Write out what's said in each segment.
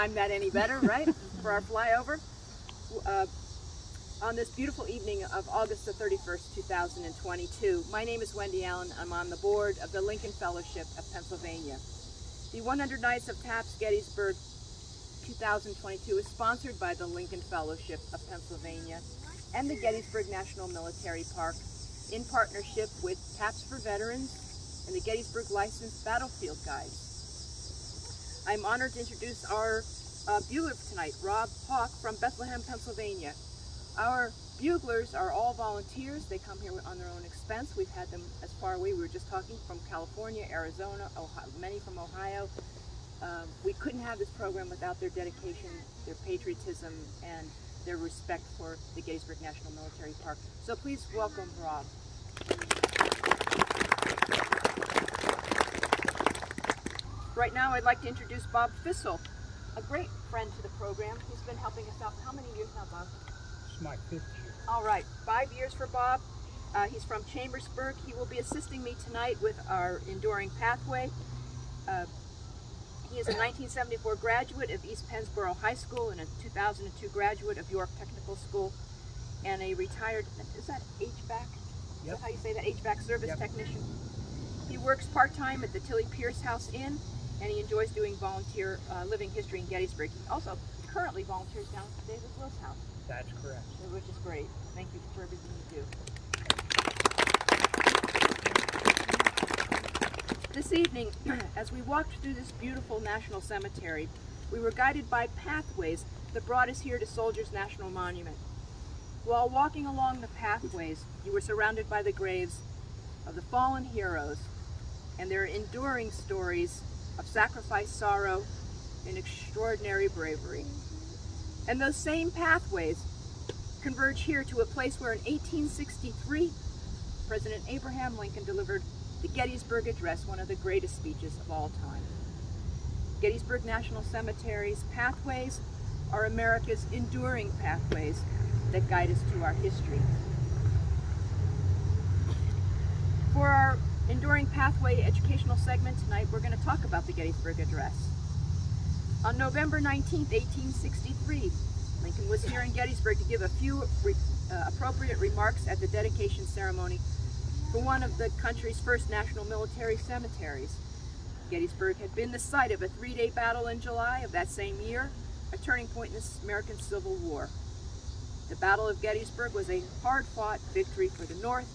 time that any better, right? For our flyover. On this beautiful evening of August the 31st, 2022. My name is Wendy Allen. I'm on the board of the Lincoln Fellowship of Pennsylvania. The 100 Nights of Taps Gettysburg 2022 is sponsored by the Lincoln Fellowship of Pennsylvania and the Gettysburg National Military Park in partnership with Taps for Veterans and the Gettysburg Licensed Battlefield Guides. I'm honored to introduce our bugler tonight, Rob Hawk from Bethlehem, Pennsylvania. Our buglers are all volunteers. They come here on their own expense. We've had them as far away. We were just talking from California, Arizona, Ohio, many from Ohio. We couldn't have this program without their dedication, their patriotism, and their respect for the Gettysburg National Military Park. So please welcome Rob. Right now I'd like to introduce Bob Fissel, a great friend to the program. He's been helping us out for how many years now, Bob? My 5th year. All right, 5 years for Bob. He's from Chambersburg. He will be assisting me tonight with our Enduring Pathway. He is a 1974 graduate of East Pennsboro High School and a 2002 graduate of York Technical School, and a retired, is that HVAC? Yep. Is that how you say that, HVAC service Yep. technician? He works part-time at the Tilly Pierce House Inn, and he enjoys doing volunteer living history in Gettysburg. He also currently volunteers down at David Will's house. That's correct. Which is great. Thank you for everything you do. This evening, as we walked through this beautiful national cemetery, we were guided by pathways that brought us here to Soldiers National Monument. While walking along the pathways, you were surrounded by the graves of the fallen heroes and their enduring stories of sacrifice, sorrow, and extraordinary bravery. And those same pathways converge here to a place where in 1863, President Abraham Lincoln delivered the Gettysburg Address, one of the greatest speeches of all time. Gettysburg National Cemetery's pathways are America's enduring pathways that guide us to our history. For our Enduring Pathway educational segment tonight, we're going to talk about the Gettysburg Address. On November 19, 1863, Lincoln was here in Gettysburg to give a few appropriate remarks at the dedication ceremony for one of the country's first national military cemeteries. Gettysburg had been the site of a 3-day battle in July of that same year, a turning point in the American Civil War. The Battle of Gettysburg was a hard-fought victory for the North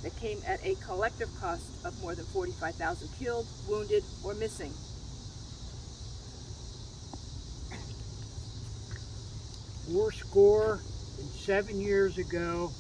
that came at a collective cost of more than 45,000 killed, wounded, or missing. Fourscore and 7 years ago,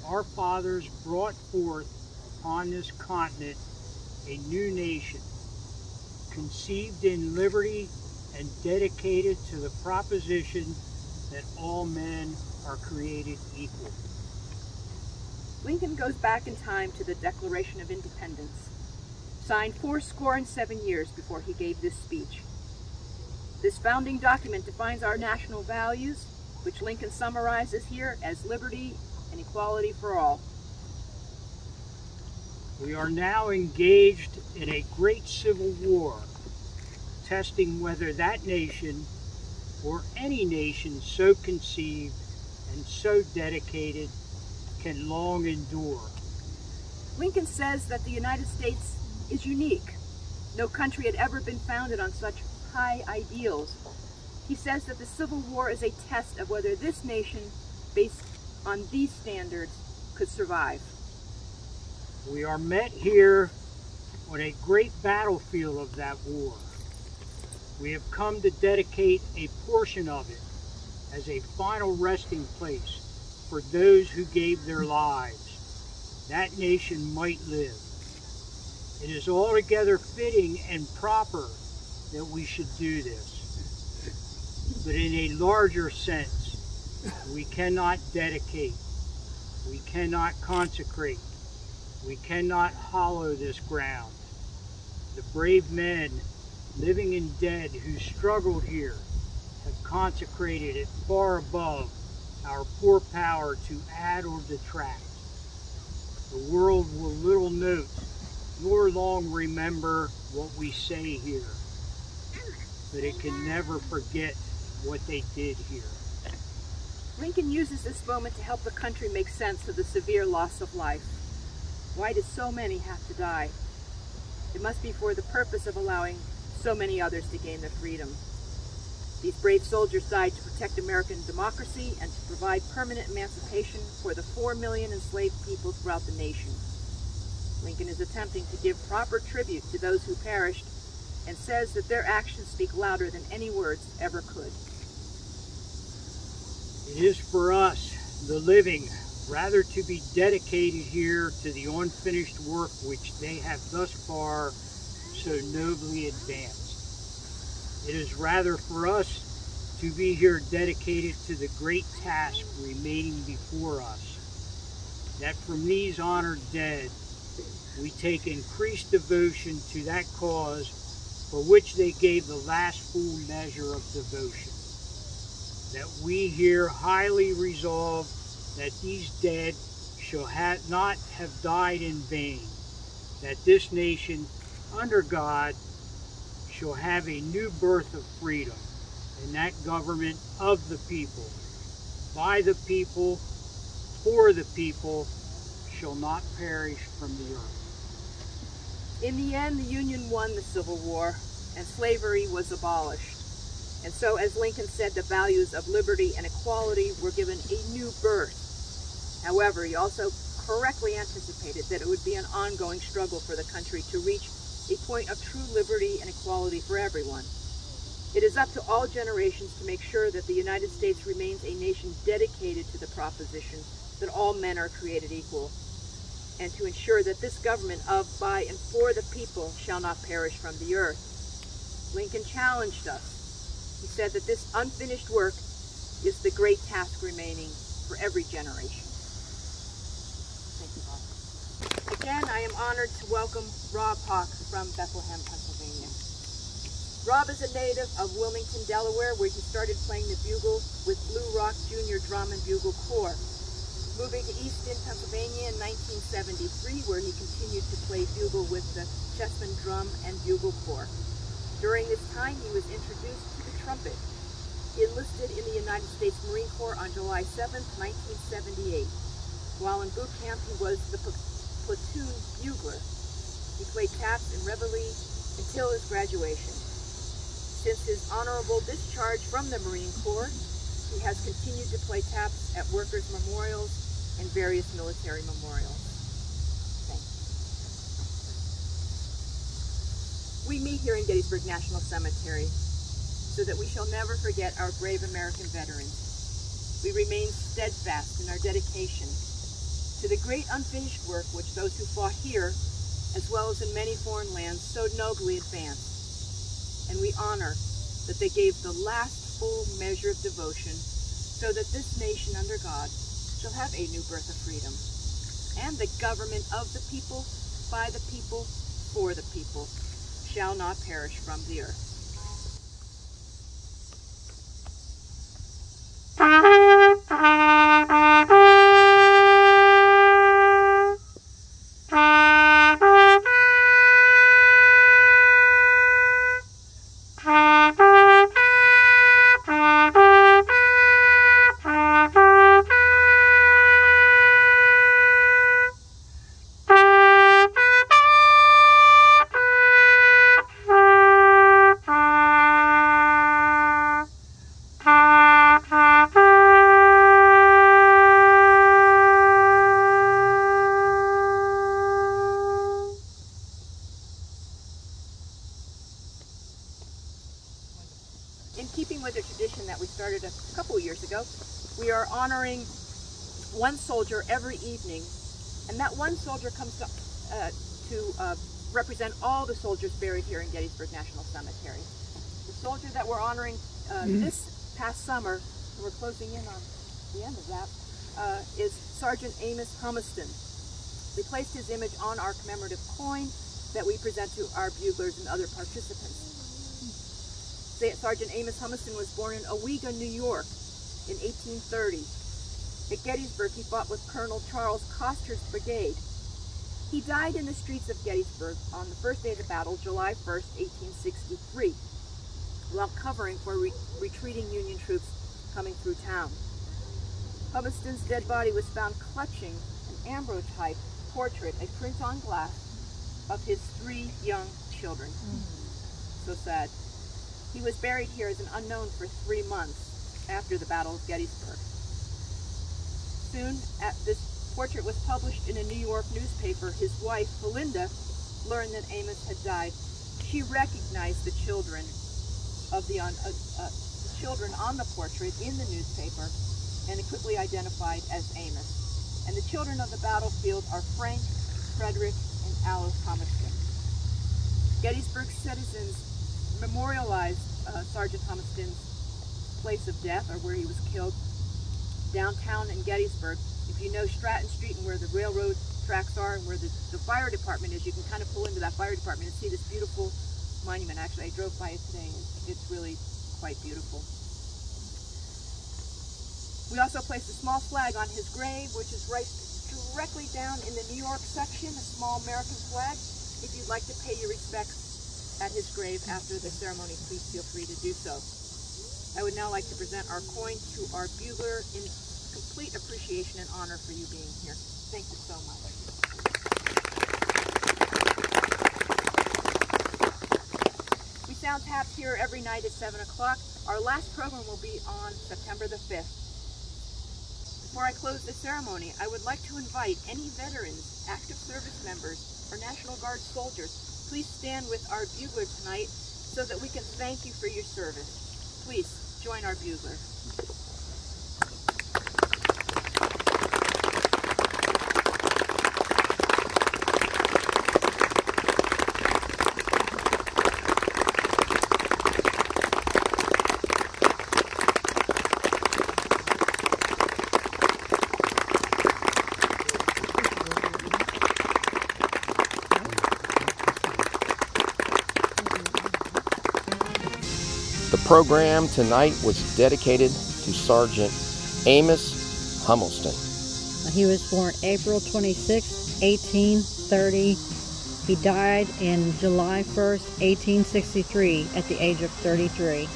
our fathers brought forth upon this continent a new nation, conceived in liberty and dedicated to the proposition that all men are created equal. Lincoln goes back in time to the Declaration of Independence, signed 87 years before he gave this speech. This founding document defines our national values, which Lincoln summarizes here as liberty and equality for all. We are now engaged in a great civil war, testing whether that nation or any nation so conceived and so dedicated can long endure. Lincoln says that the United States is unique. No country had ever been founded on such high ideals. He says that the Civil War is a test of whether this nation, based on these standards, could survive. We are met here on a great battlefield of that war. We have come to dedicate a portion of it as a final resting place for those who gave their lives, that nation might live. It is altogether fitting and proper that we should do this. But in a larger sense, we cannot dedicate, we cannot consecrate, we cannot hallow this ground. The brave men, living and dead, who struggled here have consecrated it far above our poor power to add or detract. The world will little note nor long remember what we say here. but it can never forget what they did here. Lincoln uses this moment to help the country make sense of the severe loss of life. Why did so many have to die? It must be for the purpose of allowing so many others to gain their freedom. These brave soldiers died to protect American democracy and to provide permanent emancipation for the 4 million enslaved people throughout the nation. Lincoln is attempting to give proper tribute to those who perished and says that their actions speak louder than any words ever could. It is for us, the living, rather to be dedicated here to the unfinished work which they have thus far so nobly advanced. It is rather for us to be here dedicated to the great task remaining before us, that from these honored dead we take increased devotion to that cause for which they gave the last full measure of devotion, that we here highly resolve that these dead shall not have died in vain, that this nation, under God, shall have a new birth of freedom, and that government of the people, by the people, for the people, shall not perish from the earth. In the end, the Union won the Civil War, and slavery was abolished. And so, as Lincoln said, the values of liberty and equality were given a new birth. However, he also correctly anticipated that it would be an ongoing struggle for the country to reach a point of true liberty and equality for everyone. It is up to all generations to make sure that the United States remains a nation dedicated to the proposition that all men are created equal, and to ensure that this government of, by, and for the people shall not perish from the earth. Lincoln challenged us. He said that this unfinished work is the great task remaining for every generation. Thank you, Bob. Again, I am honored to welcome Rob Hawk from Bethlehem, Pennsylvania. Rob is a native of Wilmington, Delaware, where he started playing the bugle with Blue Rock Junior Drum and Bugle Corps. Moving to Easton, Pennsylvania in 1973, where he continued to play bugle with the Chessman Drum and Bugle Corps. During this time, he was introduced to the trumpet. He enlisted in the United States Marine Corps on July 7, 1978. While in boot camp, he was the platoon bugler. He played taps and reveille until his graduation. Since his honorable discharge from the Marine Corps, he has continued to play taps at workers' memorials and various military memorials. Thank you. We meet here in Gettysburg National Cemetery so that we shall never forget our brave American veterans. We remain steadfast in our dedication to the great unfinished work which those who fought here, as well as in many foreign lands, so nobly advanced. And we honor that they gave the last full measure of devotion so that this nation under God shall have a new birth of freedom, and the government of the people, by the people, for the people, shall not perish from the earth. In keeping with the tradition that we started a couple years ago, we are honoring one soldier every evening, and that one soldier comes to represent all the soldiers buried here in Gettysburg National Cemetery. The soldier that we're honoring this past summer, and we're closing in on the end of that, is Sergeant Amos Humiston. We placed his image on our commemorative coin that we present to our buglers and other participants. Sergeant Amos Humiston was born in Owego, New York in 1830. At Gettysburg, he fought with Colonel Charles Coster's brigade. He died in the streets of Gettysburg on the first day of the battle, July 1st, 1863. while covering for retreating Union troops coming through town. Humiston's dead body was found clutching an ambrotype portrait, a print on glass, of his 3 young children. So sad. He was buried here as an unknown for 3 months after the Battle of Gettysburg. Soon, this portrait was published in a New York newspaper. His wife, Belinda, learned that Amos had died. She recognized the children of the children on the portrait in the newspaper, and quickly identified as Amos. And the children of the battlefield are Frank, Frederick, and Alice Humiston. Gettysburg citizens memorialized Sergeant Humiston's place of death, or where he was killed, downtown in Gettysburg. If you know Stratton Street and where the railroad tracks are and where the fire department is, you can kind of pull into that fire department and see this beautiful monument. Actually, I drove by it today. It's really quite beautiful. We also placed a small flag on his grave, which is right directly down in the New York section, a small American flag. If you'd like to pay your respects at his grave after the ceremony, please feel free to do so. I would now like to present our coin to our bugler in complete appreciation and honor for you being here. Thank you so much. We sound taps here every night at 7 o'clock. Our last program will be on September the 5th. Before I close the ceremony, I would like to invite any veterans, active service members, or National Guard soldiers. Please stand with our bugler tonight so that we can thank you for your service. Please join our bugler. The program tonight was dedicated to Sergeant Amos Humiston. He was born April 26, 1830. He died in July 1st, 1863 at the age of 33.